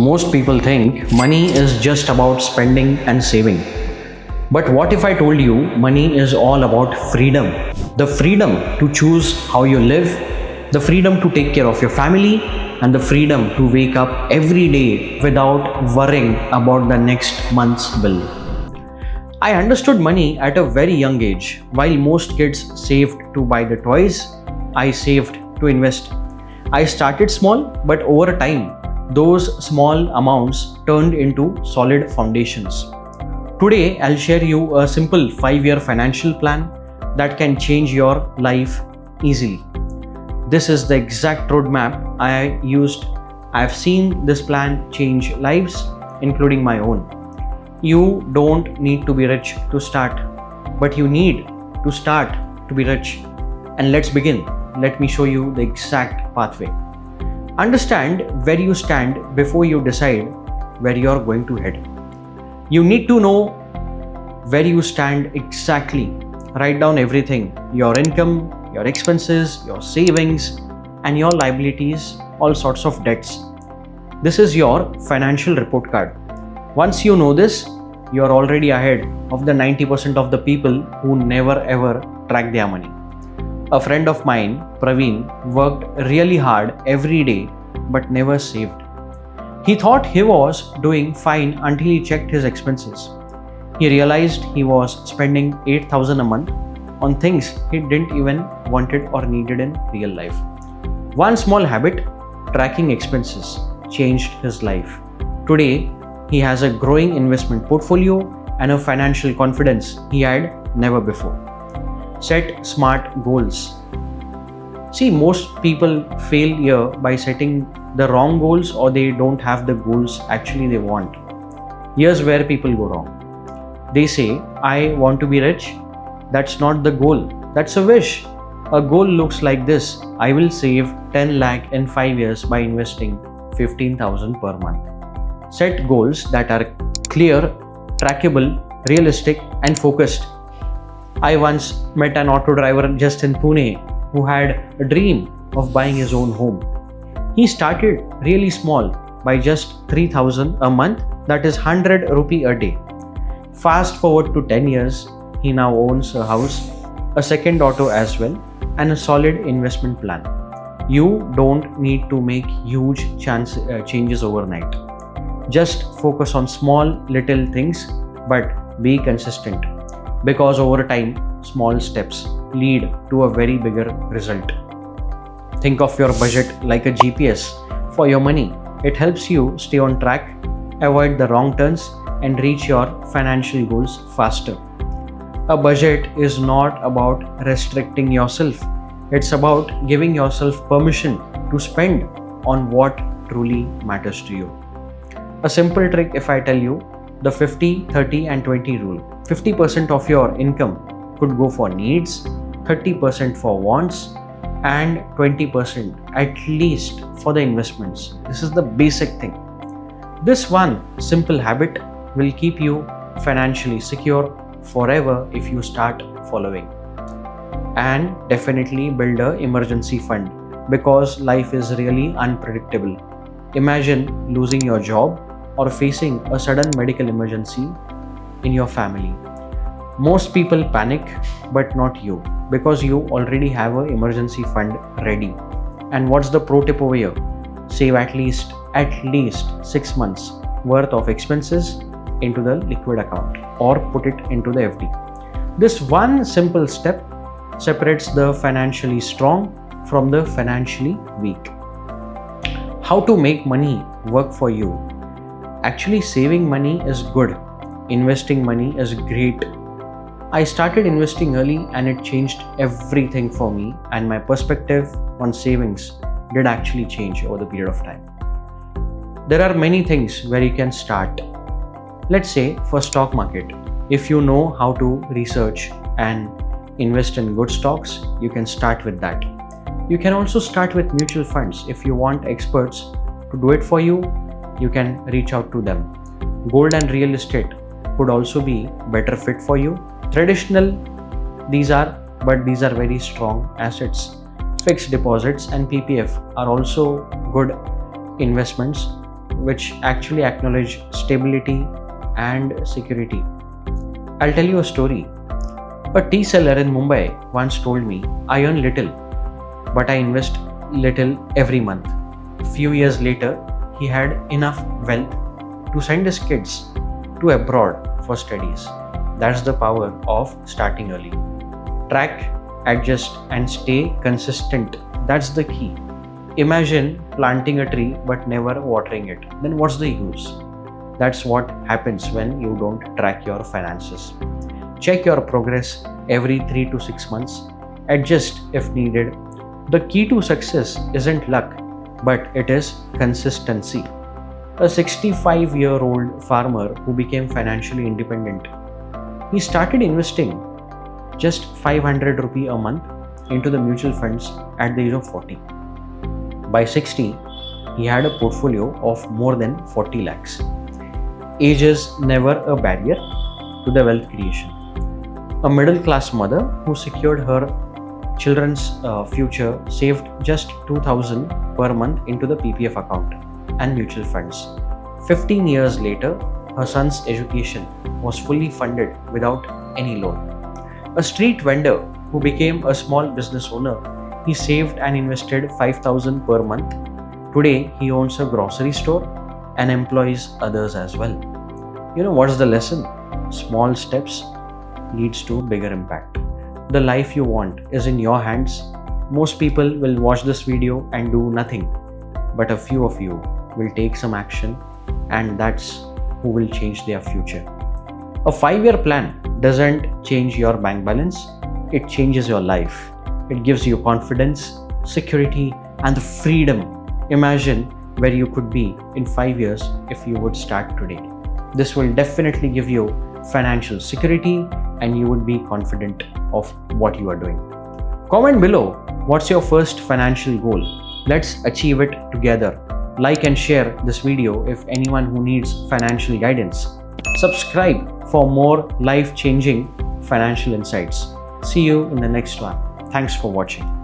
Most people think money is just about spending and saving. But what if I told you money is all about freedom? The freedom to choose how you live, the freedom to take care of your family, and the freedom to wake up every day without worrying about the next month's bill. I understood money at a very young age. While most kids saved to buy the toys, I saved to invest. I started small, but over time, those small amounts turned into solid foundations. Today, I'll share you a simple 5-year financial plan that can change your life easily. This is the exact roadmap I used. I've seen this plan change lives, including my own. You don't need to be rich to start, but you need to start to be rich. And let's begin. Let me show you the exact pathway. Understand where you stand before you decide where you are going to head. You need to know where you stand exactly. Write down everything: your income, your expenses, your savings, and your liabilities, all sorts of debts. This is your financial report card. Once you know this, you are already ahead of the 90% of the people who never ever track their money. A friend of mine, Praveen, worked really hard every day but never saved. He thought he was doing fine until he checked his expenses. He realized he was spending $8,000 a month on things he didn't even wanted or needed in real life. One small habit, tracking expenses, changed his life. Today, he has a growing investment portfolio and a financial confidence he had never before. Set smart goals. See, most people fail here by setting the wrong goals, or they don't have the goals actually they want. Here's where people go wrong. They say, I want to be rich. That's not the goal. That's a wish. A goal looks like this: I will save 10 lakh in 5 years by investing 15,000 per month. Set goals that are clear, trackable, realistic, and focused. I once met an auto driver just in Pune who had a dream of buying his own home. He started really small by just 3,000 a month, that is 100 rupee a day. Fast forward to 10 years, he now owns a house, a second auto as well, and a solid investment plan. You don't need to make huge changes overnight. Just focus on small little things, but be consistent. Because over time, small steps lead to a very bigger result. Think of your budget like a GPS for your money. It helps you stay on track, avoid the wrong turns, and reach your financial goals faster. A budget is not about restricting yourself. It's about giving yourself permission to spend on what truly matters to you. A simple trick, if I tell you, the 50, 30 and 20 rule. 50% of your income could go for needs, 30% for wants, and 20% at least for the investments. This is the basic thing. This one simple habit will keep you financially secure forever if you start following. And definitely build an emergency fund, because life is really unpredictable. Imagine losing your job or facing a sudden medical emergency in your family. Most people panic, but not you, because you already have an emergency fund ready. And what's the pro tip over here? Save at least 6 months worth of expenses into the liquid account, or put it into the FD. This one simple step separates the financially strong from the financially weak. How to make money work for you? Actually, saving money is good. Investing money is great. I started investing early and it changed everything for me, and my perspective on savings did actually change over the period of time. There are many things where you can start. Let's say for stock market, if you know how to research and invest in good stocks, you can start with that. You can also start with mutual funds. If you want experts to do it for you, you can reach out to them. Gold and real estate could also be better fit for you. Traditional, these are very strong assets. Fixed deposits and PPF are also good investments which actually acknowledge stability and security. I'll tell you a story. A tea seller in Mumbai once told me, I earn little, but I invest little every month. A few years later, he had enough wealth to send his kids to abroad for studies. That's the power of starting early. Track, adjust, and stay consistent. That's the key. Imagine planting a tree but never watering it. Then what's the use? That's what happens when you don't track your finances. Check your progress every 3 to 6 months. Adjust if needed. The key to success isn't luck, but it is consistency. A 65-year-old farmer who became financially independent. He started investing just 500 rupee a month into the mutual funds at the age of 40. By 60, he had a portfolio of more than 40 lakhs. Age is never a barrier to the wealth creation. A middle-class mother who secured her children's future saved just 2,000 per month into the PPF account and mutual funds. 15 years later, her son's education was fully funded without any loan. A street vendor who became a small business owner, he saved and invested 5,000 per month. Today, he owns a grocery store and employs others as well. You know what's the lesson? Small steps leads to bigger impact. The life you want is in your hands. Most people will watch this video and do nothing, but a few of you will take some action, and that's who will change their future. A 5-year plan doesn't change your bank balance, it changes your life. It gives you confidence, security, and the freedom. Imagine where you could be in 5 years if you would start today. This will definitely give you financial security and you would be confident of what you are doing. Comment below, what's your first financial goal? Let's achieve it together. Like and share this video if anyone who needs financial guidance. Subscribe for more life-changing financial insights. See you in the next one. Thanks for watching.